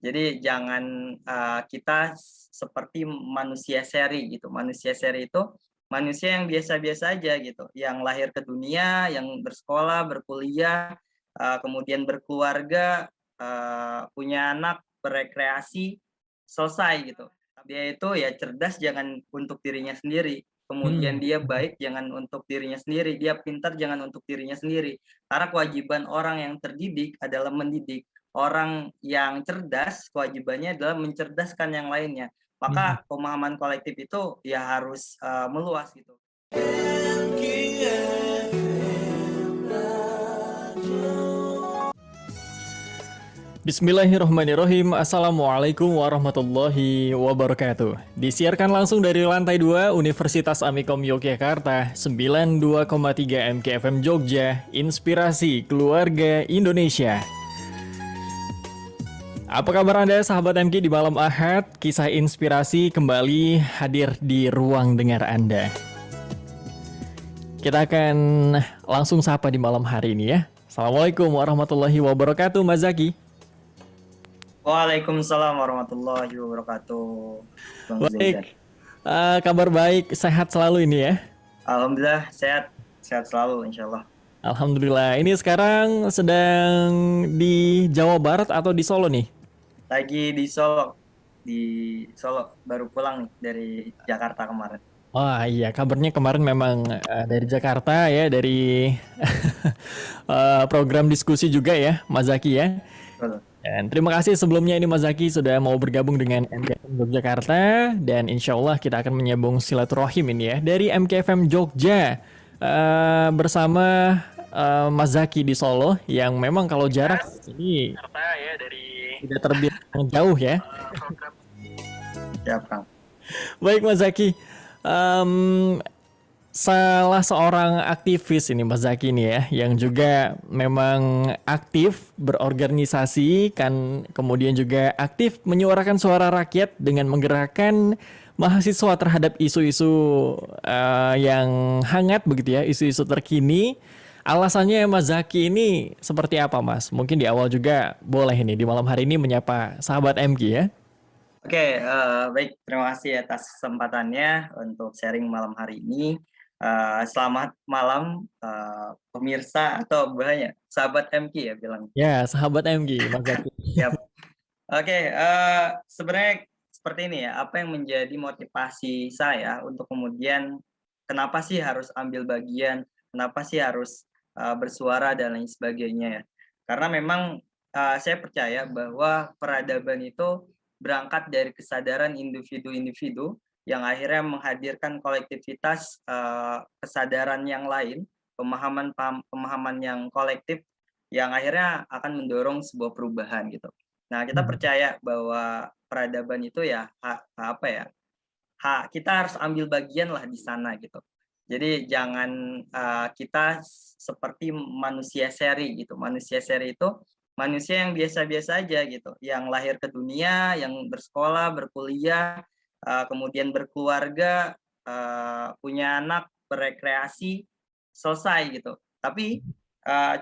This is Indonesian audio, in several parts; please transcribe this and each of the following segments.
Jadi jangan kita seperti manusia seri gitu. Manusia seri itu manusia yang biasa-biasa aja gitu, yang lahir ke dunia, yang bersekolah, berkuliah, kemudian berkeluarga, punya anak, berekreasi, selesai gitu. Dia itu ya cerdas jangan untuk dirinya sendiri, kemudian Hmm. dia baik jangan untuk dirinya sendiri, dia pintar jangan untuk dirinya sendiri. Karena kewajiban orang yang terdidik adalah mendidik. Orang yang cerdas kewajibannya adalah mencerdaskan yang lainnya. Mhm. Maka pemahaman kolektif itu ya harus, meluas gitu. Bismillahirrahmanirrahim. Assalamualaikum warahmatullahi wabarakatuh. Disiarkan langsung dari lantai 2 Universitas Amikom Yogyakarta 92,3 MKFM Jogja, Inspirasi Keluarga Indonesia. Apa kabar Anda sahabat MK di malam Ahad? Kisah inspirasi kembali hadir di ruang dengar Anda. Kita akan langsung sapa di malam hari ini ya. Assalamualaikum warahmatullahi wabarakatuh, Mas Zaki. Waalaikumsalam warahmatullahi wabarakatuh, Bang Zaizan. Baik, kabar baik, sehat selalu ini ya. Alhamdulillah sehat, sehat selalu insyaallah. Alhamdulillah. Ini sekarang sedang di Jawa Barat atau di Solo nih? Lagi di Solo baru pulang nih dari Jakarta kemarin. Wah iya, kabarnya kemarin memang dari Jakarta ya, dari program diskusi juga ya, Mas Zaki ya. Betul. Dan terima kasih sebelumnya ini Mas Zaki sudah mau bergabung dengan MKFM Yogyakarta dan insya Allah kita akan menyambung silaturahim ini ya dari MKFM Jogja bersama Mas Zaki di Solo yang memang kalau jarak ini Jakarta ya dari tidak terbilang jauh ya. Siap, Kang. Baik Mas Zaki, em, salah seorang aktivis ini Mas Zaki ini ya, yang juga memang aktif berorganisasi kan, kemudian juga aktif menyuarakan suara rakyat dengan menggerakkan mahasiswa terhadap isu-isu yang hangat begitu ya, isu-isu terkini. Alasannya Mas Zaki ini seperti apa Mas? Mungkin di awal juga boleh ini di malam hari ini menyapa sahabat MG ya. Oke, baik, terima kasih atas kesempatannya untuk sharing malam hari ini. Selamat malam, pemirsa atau bahaya sahabat MQ ya bilang. Ya, sahabat MG Mas Zaki. Siap. Oke, sebenarnya seperti ini ya, apa yang menjadi motivasi saya untuk kemudian kenapa sih harus ambil bagian, kenapa sih harus, bersuara dan lain sebagainya ya. Karena memang, saya percaya bahwa peradaban itu berangkat dari kesadaran individu-individu yang akhirnya menghadirkan kolektivitas, kesadaran yang lain, pemahaman yang kolektif yang akhirnya akan mendorong sebuah perubahan gitu. Nah, kita percaya bahwa peradaban itu ya apa ya, kita harus ambil bagian lah di sana gitu. Jadi jangan, kita seperti manusia seri gitu. Manusia seri itu manusia yang biasa-biasa aja gitu, yang lahir ke dunia, yang bersekolah, berkuliah, kemudian berkeluarga, punya anak, berekreasi, selesai gitu. Tapi,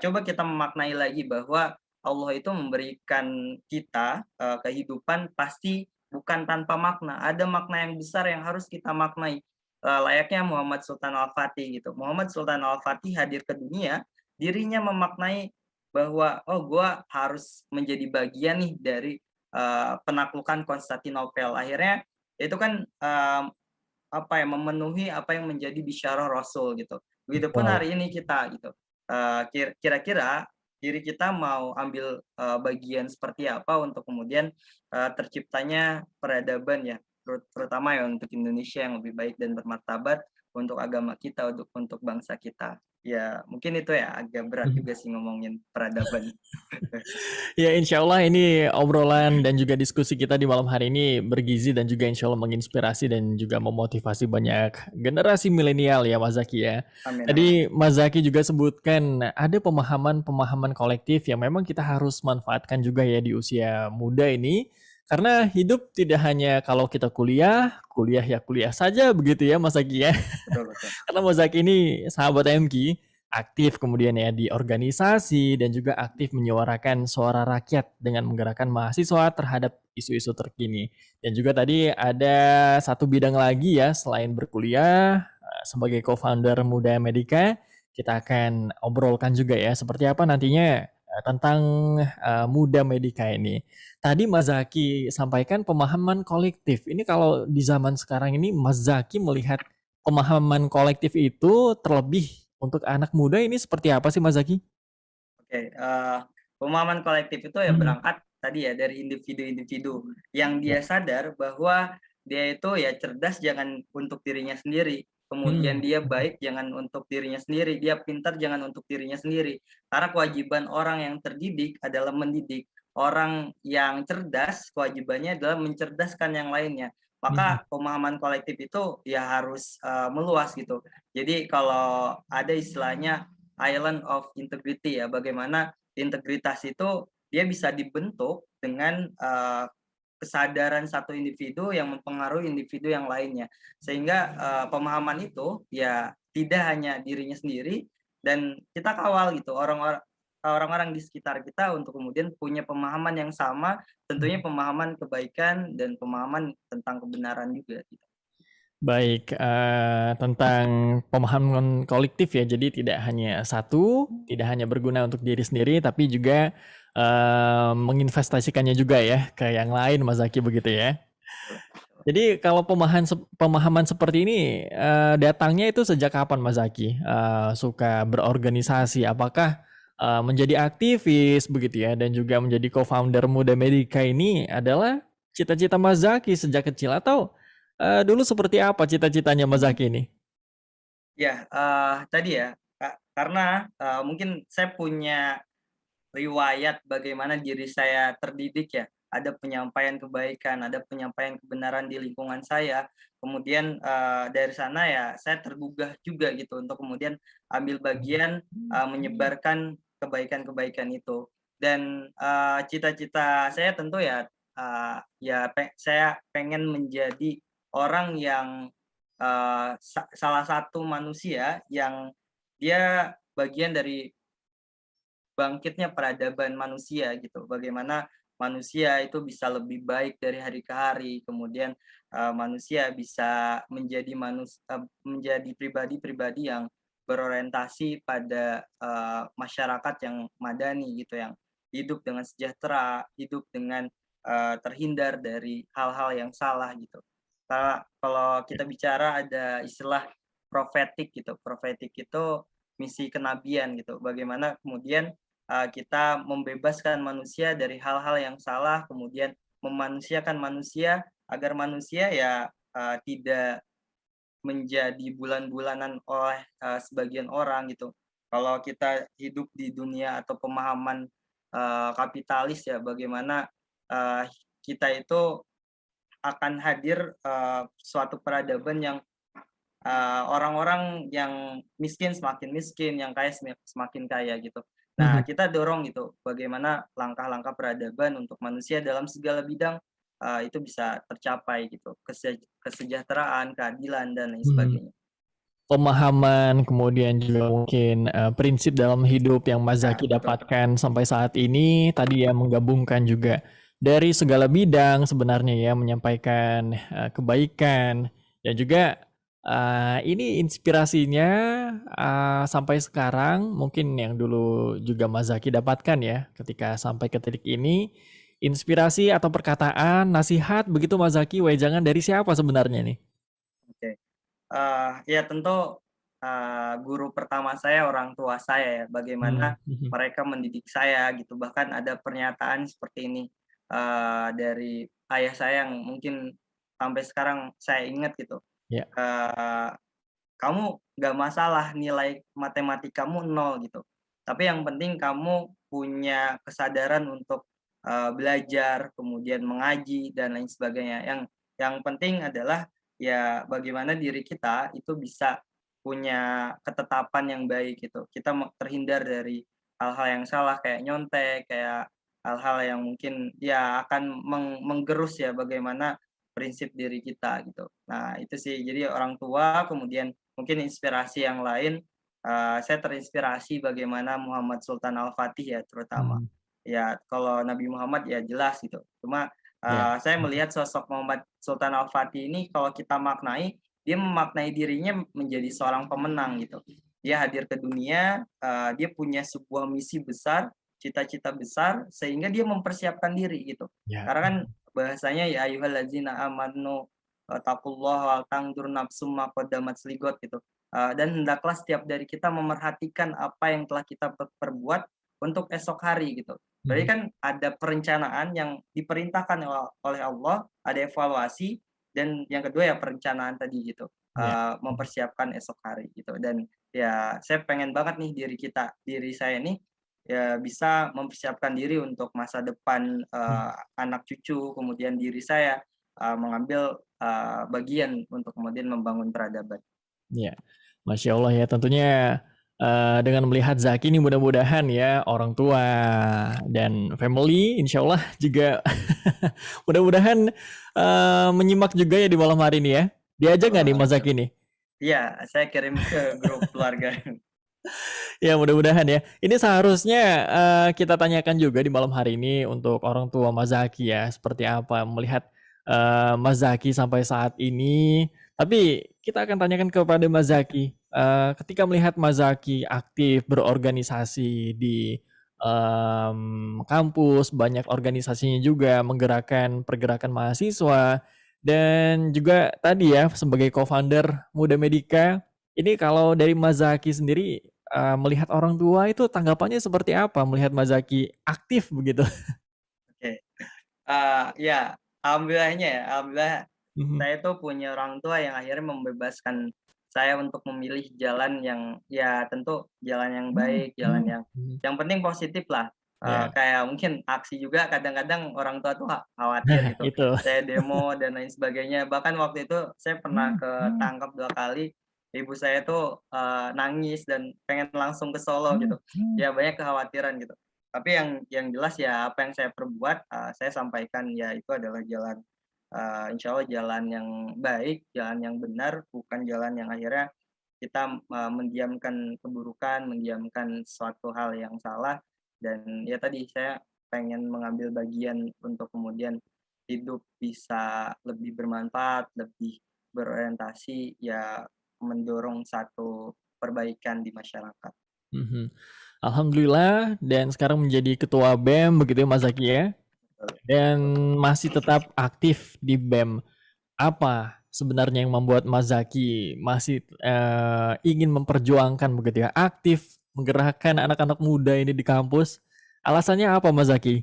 coba kita memaknai lagi bahwa Allah itu memberikan kita, kehidupan pasti bukan tanpa makna, ada makna yang besar yang harus kita maknai, layaknya Muhammad Sultan Al-Fatih gitu. Muhammad Sultan Al-Fatih hadir ke dunia, dirinya memaknai bahwa, "Oh, gua harus menjadi bagian nih dari, penaklukan Konstantinopel." Akhirnya itu kan, apa ya, memenuhi apa yang menjadi bisyarah Rasul gitu. Begitupun Betul. hari ini kita gitu, kira-kira diri kita mau ambil, bagian seperti apa untuk kemudian, terciptanya peradaban ya, terutama ya untuk Indonesia yang lebih baik dan bermartabat, untuk agama kita, untuk bangsa kita. Ya mungkin itu ya, agak berat juga sih ngomongin peradaban. Ya insya Allah ini obrolan dan juga diskusi kita di malam hari ini bergizi dan juga insya Allah menginspirasi dan juga memotivasi banyak generasi milenial ya Mas Zaki ya. Amin amin. Tadi Mas Zaki juga sebutkan ada pemahaman-pemahaman kolektif yang memang kita harus manfaatkan juga ya di usia muda ini. Karena hidup tidak hanya kalau kita kuliah, kuliah ya kuliah saja begitu ya Mas Zaki ya. Betul betul. Karena Mas Zaki ini sahabat MQ, aktif kemudian ya di organisasi dan juga aktif menyuarakan suara rakyat dengan menggerakkan mahasiswa terhadap isu-isu terkini. Dan juga tadi ada satu bidang lagi ya selain berkuliah sebagai co-founder Muda Medika, kita akan obrolkan juga ya seperti apa nantinya tentang Muda Medika ini. Tadi Mas Zaki sampaikan pemahaman kolektif. Ini kalau di zaman sekarang ini Mas Zaki melihat pemahaman kolektif itu terlebih untuk anak muda ini seperti apa sih Mas Zaki? Oke, pemahaman kolektif itu ya Mhm. berangkat tadi ya dari individu-individu yang Ya. dia sadar bahwa dia itu ya cerdas jangan untuk dirinya sendiri, kemudian Mhm. dia baik jangan untuk dirinya sendiri, dia pintar jangan untuk dirinya sendiri. Karena kewajiban orang yang terdidik adalah mendidik. Orang yang cerdas kewajibannya adalah mencerdaskan yang lainnya. Mhm. Maka pemahaman kolektif itu ya harus, meluas gitu. Jadi kalau ada istilahnya island of integrity ya, bagaimana integritas itu dia bisa dibentuk dengan kesadaran satu individu yang mempengaruhi individu yang lainnya. Sehingga pemahaman itu ya tidak hanya dirinya sendiri dan kita kawal gitu orang-orang di sekitar kita untuk kemudian punya pemahaman yang sama, tentunya Mhm. pemahaman kebaikan dan pemahaman tentang kebenaran juga gitu. Baik, tentang pemahaman kolektif ya, jadi tidak hanya satu, tidak hanya berguna untuk diri sendiri, tapi juga, menginvestasikannya juga ya ke yang lain Mas Zaki begitu ya? Betul betul. Jadi kalau pemahaman seperti ini, datangnya itu sejak kapan Mas Zaki, suka berorganisasi? Apakah, menjadi aktivis begitu ya dan juga menjadi co-founder Muda Medika ini adalah cita-cita Mas Zaki sejak kecil atau, dulu seperti apa cita-citanya Mas Zaki ini? Ya, tadi ya, Kak, karena, mungkin saya punya riwayat bagaimana diri saya terdidik ya, ada penyampaian kebaikan, ada penyampaian kebenaran di lingkungan saya, kemudian, dari sana ya saya tergugah juga gitu untuk kemudian ambil bagian, menyebarkan kebaikan-kebaikan itu. Dan, cita-cita saya tentu ya, ya saya pengen menjadi orang yang, salah satu manusia yang dia bagian dari bangkitnya peradaban manusia gitu. Bagaimana manusia itu bisa lebih baik dari hari ke hari, kemudian, manusia bisa menjadi pribadi-pribadi yang berorientasi pada, masyarakat yang madani gitu, yang hidup dengan sejahtera, hidup dengan, terhindar dari hal-hal yang salah gitu. Kalau kita bicara ada istilah prophetic gitu, prophetic itu misi kenabian gitu, bagaimana kemudian kita membebaskan manusia dari hal-hal yang salah, kemudian memanusiakan manusia agar manusia ya, tidak menjadi bulan-bulanan oleh, sebagian orang gitu. Kalau kita hidup di dunia atau pemahaman, kapitalis ya bagaimana, kita itu akan hadir, suatu peradaban yang orang-orang yang miskin, yang kaya semakin kaya gitu. Nah, Mhm. kita dorong gitu, bagaimana langkah-langkah peradaban untuk manusia dalam segala bidang, itu bisa tercapai gitu, kesejahteraan, keadilan, dan lain Mhm. sebagainya. Pemahaman, kemudian juga mungkin, prinsip dalam hidup yang Mas Nah, Zaki betul. dapatkan sampai saat ini tadi ya menggabungkan juga dari segala bidang sebenarnya ya menyampaikan, kebaikan dan juga, ini inspirasinya, sampai sekarang mungkin yang dulu juga Mas Zaki dapatkan ya ketika sampai ke titik ini, inspirasi atau perkataan, nasihat begitu Mas Zaki wejangan dari siapa sebenarnya nih? Oke. Ya tentu, guru pertama saya orang tua saya ya, Mmm. bagaimana Mhm. mereka mendidik saya gitu. Bahkan ada pernyataan seperti ini, dari ayah saya yang mungkin sampai sekarang saya ingat gitu, Ya. eee, "Kamu nggak masalah nilai matematikamu nol gitu, tapi yang penting kamu punya kesadaran untuk, belajar, kemudian mengaji dan lain sebagainya. Yang penting adalah ya bagaimana diri kita itu bisa punya ketetapan yang baik gitu. Kita terhindar dari hal-hal yang salah kayak nyontek, kayak hal-hal yang mungkin ya akan menggerus ya bagaimana prinsip diri kita gitu. Nah itu sih, jadi orang tua kemudian mungkin inspirasi yang lain, saya terinspirasi bagaimana Muhammad Sultan Al-Fatih ya terutama. Mhm. Ya kalau Nabi Muhammad ya jelas gitu. Cuma, Ya. saya melihat sosok Muhammad Sultan Al-Fatih ini kalau kita maknai, dia memaknai dirinya menjadi seorang pemenang gitu. Dia hadir ke dunia, dia punya sebuah misi besar, cita-cita besar, sehingga dia mempersiapkan diri gitu. Ya. Karena kan bahasanya ya ayyuhallazina amanu taqullaha wal tanzur nafsum ma qaddamat lighad gitu. Dan hendaklah setiap dari kita memerhatikan apa yang telah kita perbuat untuk esok hari gitu. Berarti Mhm. kan ada perencanaan yang diperintahkan oleh Allah, ada evaluasi, dan yang kedua ya perencanaan tadi gitu, Ya. mempersiapkan esok hari gitu. Dan ya saya pengen banget nih diri saya nih ya bisa mempersiapkan diri untuk masa depan, Mhm. anak cucu, kemudian diri saya, mengambil, bagian untuk kemudian membangun peradaban. Iya, Masya Allah ya tentunya dengan melihat Zaki ini mudah-mudahan ya orang tua dan family insya Allah juga mudah-mudahan menyimak juga ya di malam hari ini ya. Diajak nggak nih Mas Zaki nih? Iya, saya kirim ke grup keluarga. Ya mudah-mudahan ya. Ini seharusnya kita tanyakan juga di malam hari ini untuk orang tua Mas Zaki ya, seperti apa melihat Mas Zaki sampai saat ini. Tapi kita akan tanyakan kepada Mas Zaki, ketika melihat Mas Zaki aktif berorganisasi di kampus, banyak organisasinya juga menggerakkan pergerakan mahasiswa, dan juga tadi ya sebagai co-founder Muda Medika. Ini kalau dari Mas Zaki sendiri melihat orang tua itu tanggapannya seperti apa melihat Mas Zaki aktif begitu? Oke, ya alhamdulillahnya ya, alhamdulillah Mhm. saya tuh punya orang tua yang akhirnya membebaskan saya untuk memilih jalan yang ya tentu jalan yang baik, jalan Mhm. yang penting positif lah. Ya. Kayak mungkin aksi juga kadang-kadang orang tua tuh khawatir Nah gitu, itu. saya demo dan lain sebagainya. Bahkan waktu itu saya pernah ketangkap 2 kali, ibu saya tuh, nangis dan pengen langsung ke Solo gitu. Ya banyak kekhawatiran gitu. Tapi yang jelas ya apa yang saya perbuat, saya sampaikan ya itu adalah jalan, insya Allah jalan yang baik, jalan yang benar, bukan jalan yang akhirnya kita, mendiamkan keburukan, mendiamkan suatu hal yang salah, dan ya tadi saya pengen mengambil bagian untuk kemudian hidup bisa lebih bermanfaat, lebih berorientasi, ya mendorong satu perbaikan di masyarakat. Mhm. Alhamdulillah dan sekarang menjadi ketua BEM begitu ya Mas Zaki ya? Dan masih tetap aktif di BEM. Apa sebenarnya yang membuat Mas Zaki masih, ingin memperjuangkan begitu ya, aktif menggerakkan anak-anak muda ini di kampus? Alasannya apa Mas Zaki?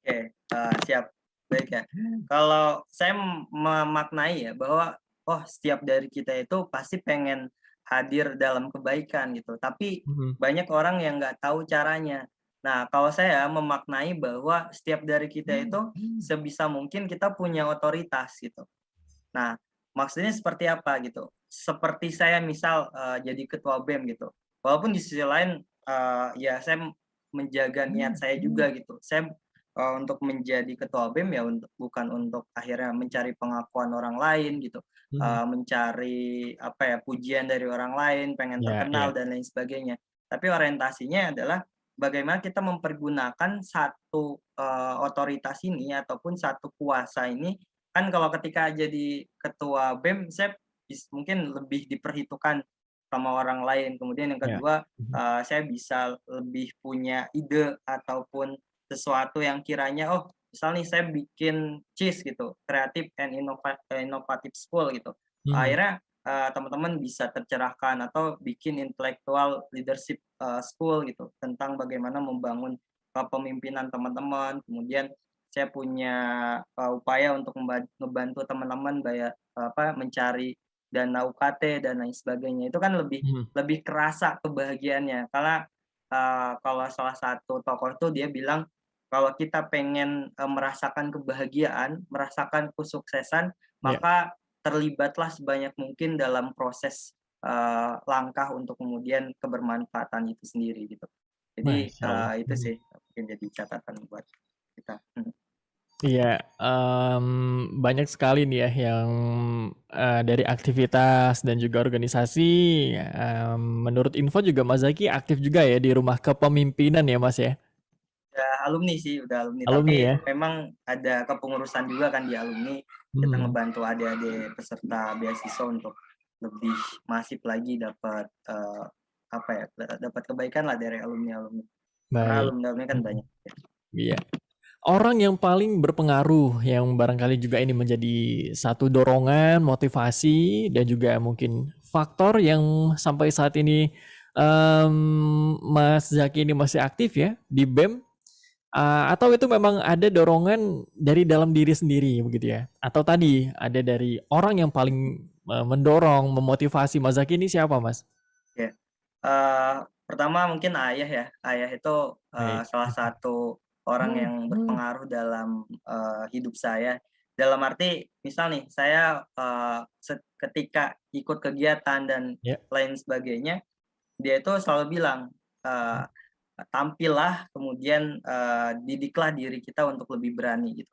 Oke, siap. Baik ya. Kalau saya memaknai ya bahwa, oh setiap dari kita itu pasti pengen hadir dalam kebaikan gitu, tapi Mhm. banyak orang yang nggak tahu caranya. Nah, kalau saya memaknai bahwa setiap dari kita itu sebisa mungkin kita punya otoritas gitu. Nah, maksudnya seperti apa gitu? Seperti saya misal, jadi ketua BEM gitu, walaupun di sisi lain, ya saya menjaga niat saya juga gitu. Saya, untuk menjadi ketua BEM ya bukan untuk akhirnya mencari pengakuan orang lain gitu, Mhm. mencari apa ya, pujian dari orang lain, pengen Ya, terkenal ya. dan lain sebagainya. Tapi orientasinya adalah bagaimana kita mempergunakan satu, otoritas ini ataupun satu kuasa ini. Kan kalau ketika jadi ketua BEM, saya mungkin lebih diperhitungkan sama orang lain. Kemudian yang Ya. kedua, Mhm. saya bisa lebih punya ide ataupun sesuatu yang kiranya, oh misal nih saya bikin CIS gitu, Creative and Innovative School gitu. Mhm. Akhirnya, teman-teman bisa tercerahkan atau bikin intellectual leadership, school gitu, tentang bagaimana membangun, kepemimpinan teman-teman. Kemudian saya punya, upaya untuk ngebantu teman-teman mencari dana UKT dan lain sebagainya. Itu kan lebih Mhm. lebih kerasa kebahagiaannya karena, kalau salah satu tokoh itu dia bilang, kalau kita pengen, merasakan kebahagiaan, merasakan kesuksesan, Ya. maka terlibatlah sebanyak mungkin dalam proses, langkah untuk kemudian kebermanfaatan itu sendiri gitu. Jadi, Masya Allah. itu Mhm. sih mungkin jadi catatan buat kita. Mhm. Iya, banyak sekali nih ya yang, dari aktivitas dan juga organisasi, menurut info juga Mas Zaki aktif juga ya di rumah kepemimpinan ya, Mas, ya? Udah alumni sih, udah alumni, Alumni tapi ya? memang ada kepengurusan juga kan di alumni, kita Mhm. ngebantu adik-adik peserta beasiswa untuk lebih masif lagi dapat, apa ya, dapat kebaikan lah dari alumni-alumni. Karena Baik. alumni-alumni kan Mhm. banyak ya. Iya. Orang yang paling berpengaruh, yang barangkali juga ini menjadi satu dorongan, motivasi, dan juga mungkin faktor yang sampai saat ini, Mas Zaki ini masih aktif ya di BEM, atau itu memang ada dorongan dari dalam diri sendiri begitu ya? Atau tadi ada dari orang yang paling, mendorong, memotivasi Mas Zaki ini siapa, Mas? Ya, pertama mungkin ayah ya, ayah itu, Baik. salah satu orang yang berpengaruh dalam, hidup saya. Dalam arti misal nih saya, ketika ikut kegiatan dan Ya. lain sebagainya, dia itu selalu bilang, eee, "Tampillah, kemudian, didiklah diri kita untuk lebih berani," gitu.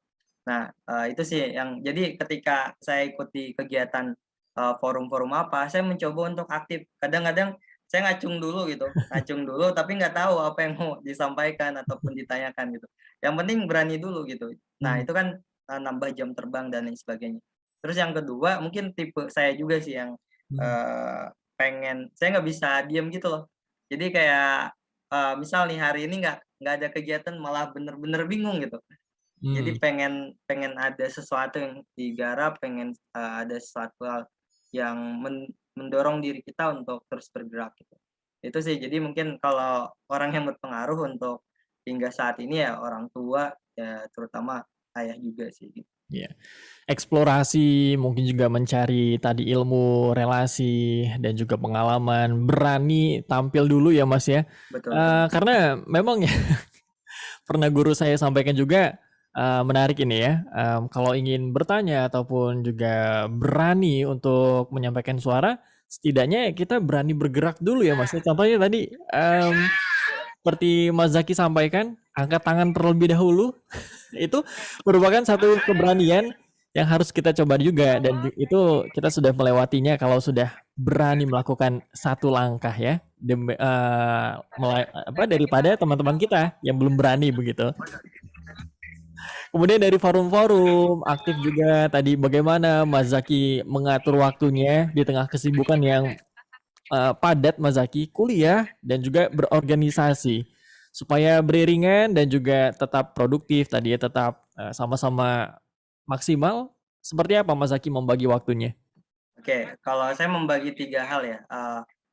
Nah, itu sih yang jadi ketika saya ikuti kegiatan, forum-forum apa, saya mencoba untuk aktif. Kadang-kadang saya ngacung dulu gitu, ngacung dulu tapi nggak tahu apa yang mau disampaikan ataupun ditanyakan gitu. Yang penting berani dulu gitu. Nah Mhm. itu kan, nambah jam terbang dan lain sebagainya. Terus yang kedua mungkin tipe saya juga sih yang, Mhm. eee, saya nggak bisa diem gitu loh. Jadi kayak, misal nih hari ini nggak ada kegiatan malah bener-bener bingung gitu. Jadi Mmm. pengen pengen ada sesuatu yang digarap, pengen, ada sesuatu hal yang mendorong diri kita untuk terus bergerak gitu. Itu sih, jadi mungkin kalau orang yang berpengaruh untuk hingga saat ini ya orang tua, ya terutama ayah juga sih gitu. Iya. Eksplorasi, mungkin juga mencari tadi ilmu, relasi, dan juga pengalaman, berani tampil dulu ya, Mas, ya. Betul betul. Karena memang ya pernah guru saya sampaikan juga, menarik ini ya, kalau ingin bertanya ataupun juga berani untuk menyampaikan suara, setidaknya kita berani bergerak dulu ya, Mas, ya. Contohnya tadi, seperti Mas Zaki sampaikan, angkat tangan terlebih dahulu, itu merupakan satu keberanian yang harus kita coba juga dan itu kita sudah melewatinya kalau sudah berani melakukan satu langkah ya, daripada teman-teman kita yang belum berani begitu. Kemudian dari forum-forum, aktif juga tadi bagaimana Mas Zaki mengatur waktunya di tengah kesibukan yang padat Mas Zaki, kuliah dan juga berorganisasi. Supaya beriringan dan juga tetap produktif tadi ya, tetap, sama-sama maksimal, seperti apa Mas Zaki membagi waktunya? Oke, kalau saya membagi 3 hal ya,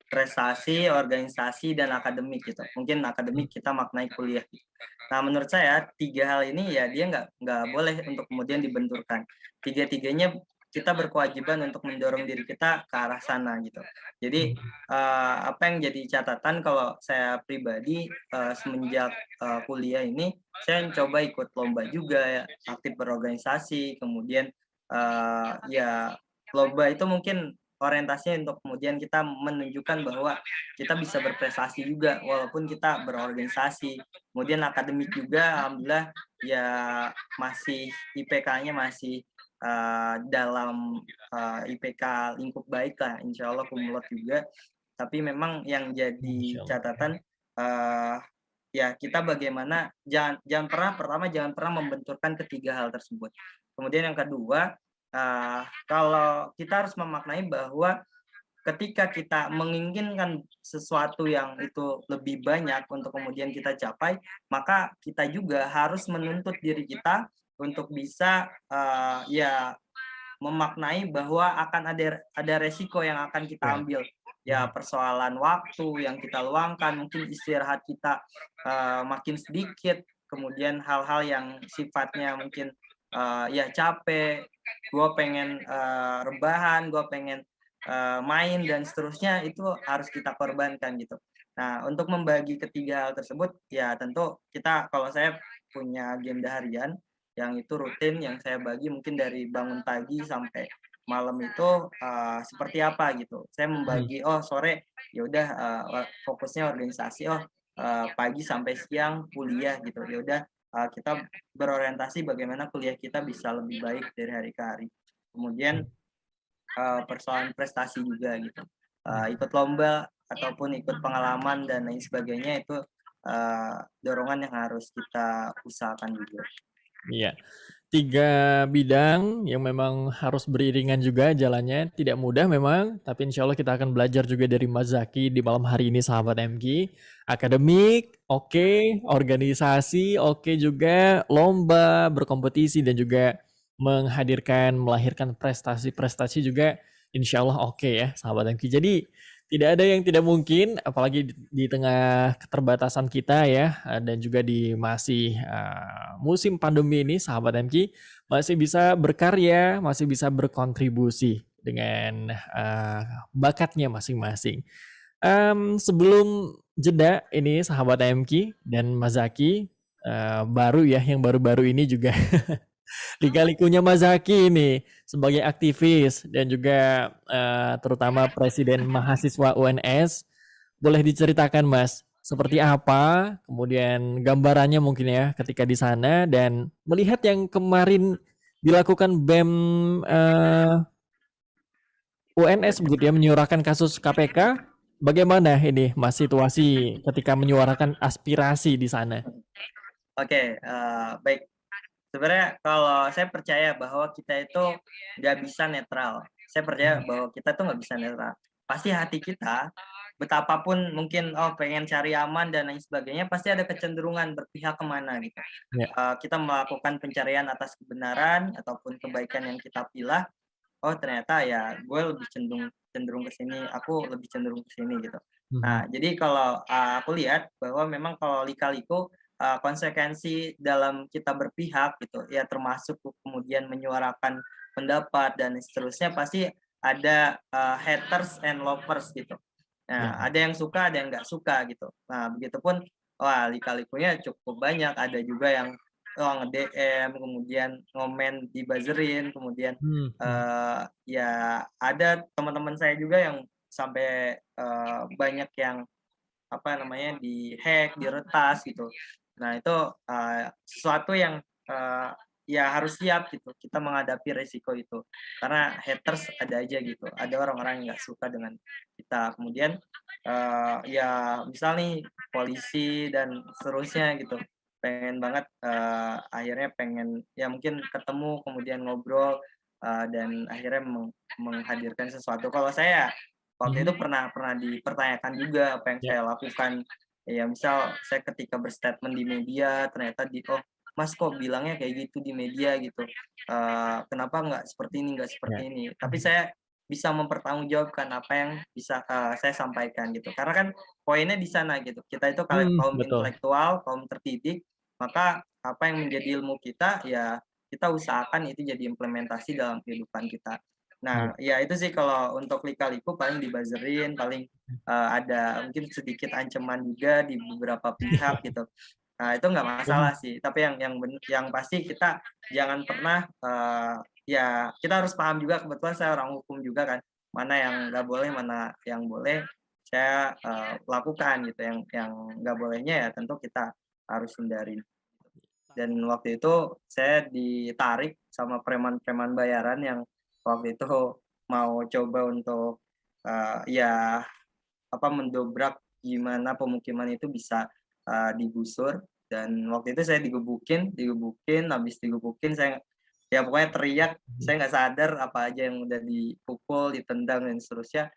prestasi, organisasi, dan akademik gitu. Mungkin Mmm. akademik kita maknai kuliah gitu. Nah, menurut saya 3 hal ini ya dia nggak boleh untuk kemudian dibenturkan. Tiga-tiganya kita berkewajiban untuk mendorong diri kita ke arah sana gitu. Jadi, Mhm. apa yang jadi catatan kalau saya pribadi, semenjak, kuliah ini, saya coba ikut lomba juga ya, aktif berorganisasi, kemudian, ya lomba itu mungkin orientasinya untuk kemudian kita menunjukkan bahwa kita bisa berprestasi juga walaupun kita berorganisasi. Kemudian akademik juga alhamdulillah ya masih IPK-nya masih, dalam, IPK lingkup baik lah, insya Allah kumlot juga. Tapi memang yang jadi Masyaallah. catatan, eee, ya kita bagaimana jangan jangan pernah pertama jangan pernah membenturkan ketiga hal tersebut. Kemudian yang kedua, kalau kita harus memaknai bahwa ketika kita menginginkan sesuatu yang itu lebih banyak untuk kemudian kita capai, maka kita juga harus menuntut diri kita untuk bisa, ya memaknai bahwa akan ada resiko yang akan kita Ya. ambil. Ya Mhm. persoalan waktu yang kita luangkan, mungkin istirahat kita, makin sedikit, kemudian hal-hal yang sifatnya mungkin, ya capek, gue pengen, rebahan, gue pengen, main dan seterusnya itu harus kita korbankan gitu. Nah untuk membagi ketiga hal tersebut, ya tentu kita kalau saya punya agenda harian, yang itu rutin yang saya bagi mungkin dari bangun pagi sampai malam itu, seperti apa gitu. Saya Mhm. membagi, oh sore ya udah, fokusnya organisasi, oh, pagi sampai siang kuliah gitu. Ya udah, kita berorientasi bagaimana kuliah kita bisa lebih baik dari hari ke hari. Kemudian persoalan prestasi juga gitu. Ikut lomba ataupun ikut pengalaman dan lain sebagainya itu dorongan yang harus kita usahakan juga. Iya. 3 bidang yang memang harus beriringan juga jalannya, tidak mudah memang, tapi insya Allah kita akan belajar juga dari Mas Zaki di malam hari ini sahabat MG. Akademik, oke, organisasi, oke juga, lomba, berkompetisi dan juga melahirkan prestasi-prestasi juga insya Allah oke ya sahabat MG. Jadi tidak ada yang tidak mungkin, apalagi di tengah keterbatasan kita ya, dan juga di masih musim pandemi ini, sahabat MQ masih bisa berkarya, masih bisa berkontribusi dengan bakatnya masing-masing. Sebelum jeda ini, sahabat MQ dan Mas Zaki, baru ya, yang baru-baru ini juga lika-likunya Mas Zaki ini sebagai aktivis dan juga terutama Presiden Mahasiswa UNS, boleh diceritakan Mas, seperti apa kemudian gambarannya mungkin ya ketika di sana dan melihat yang kemarin dilakukan BEM UNS begitu ya menyuarakan kasus KPK, bagaimana ini Mas situasi ketika menyuarakan aspirasi di sana? Oke, baik. Sebenarnya kalau saya percaya bahwa kita itu nggak bisa netral. Saya percaya bahwa kita tuh nggak bisa netral. Pasti hati kita, betapapun mungkin, pengen cari aman dan lain sebagainya, pasti ada kecenderungan berpihak kemana gitu. Ya. Kita melakukan pencarian atas kebenaran ataupun kebaikan yang kita pilih, oh ternyata ya gue lebih cenderung cenderung ke sini, aku lebih cenderung ke sini gitu. Mhm. Nah, jadi kalau, aku lihat bahwa memang kalau lika-liku, konsekuensi dalam kita berpihak gitu, ya termasuk kemudian menyuarakan pendapat dan seterusnya pasti ada, haters and lovers gitu. Ya. Nah, ada yang suka, ada yang nggak suka gitu. Nah, begitupun, wah lika-likunya cukup banyak, ada juga yang, nge-DM, kemudian ngomen di-buzzer-in, kemudian Mhm. ya ada teman-teman saya juga yang sampai, banyak yang, apa namanya, di-hack, diretas gitu. Nah itu, sesuatu yang, ya harus siap gitu, kita menghadapi resiko itu. Karena haters ada aja gitu, ada orang-orang yang nggak suka dengan kita. Kemudian, ya misal nih polisi dan seterusnya gitu, pengen banget, akhirnya pengen ya mungkin ketemu, kemudian ngobrol, dan akhirnya menghadirkan sesuatu. Kalau saya waktu Mhm. itu pernah pernah dipertanyakan juga apa yang Ya. saya lakukan. Ya misal saya ketika berstatement di media ternyata "Oh Mas kok bilangnya kayak gitu di media gitu, kenapa nggak Ya. seperti ini?" Tapi Mhm. saya bisa mempertanggungjawabkan apa yang bisa, saya sampaikan gitu. Karena kan poinnya di sana gitu, kita itu kaum Betul. intelektual, kaum terdidik, maka apa yang menjadi ilmu kita, ya kita usahakan itu jadi implementasi dalam kehidupan kita. Iya. Nah, ya itu sih kalau untuk lika-liku paling di-buzzer-in, paling, ada mungkin sedikit ancaman juga di beberapa pihak gitu. Nah, itu nggak masalah Mhm. sih, tapi yang pasti kita jangan pernah, ya kita harus paham juga, kebetulan saya orang hukum juga kan, mana yang nggak boleh, mana yang boleh saya, lakukan gitu, yang nggak bolehnya ya tentu kita harus hindari. Dan waktu itu saya ditarik sama preman-preman bayaran yang waktu itu mau coba untuk, ya apa, mendobrak gimana pemukiman itu bisa, digusur dan waktu itu saya digebukin digebukin, habis digebukin saya ya pokoknya teriak, Mhm. saya nggak sadar apa aja yang udah dipukul, ditendang dan seterusnya.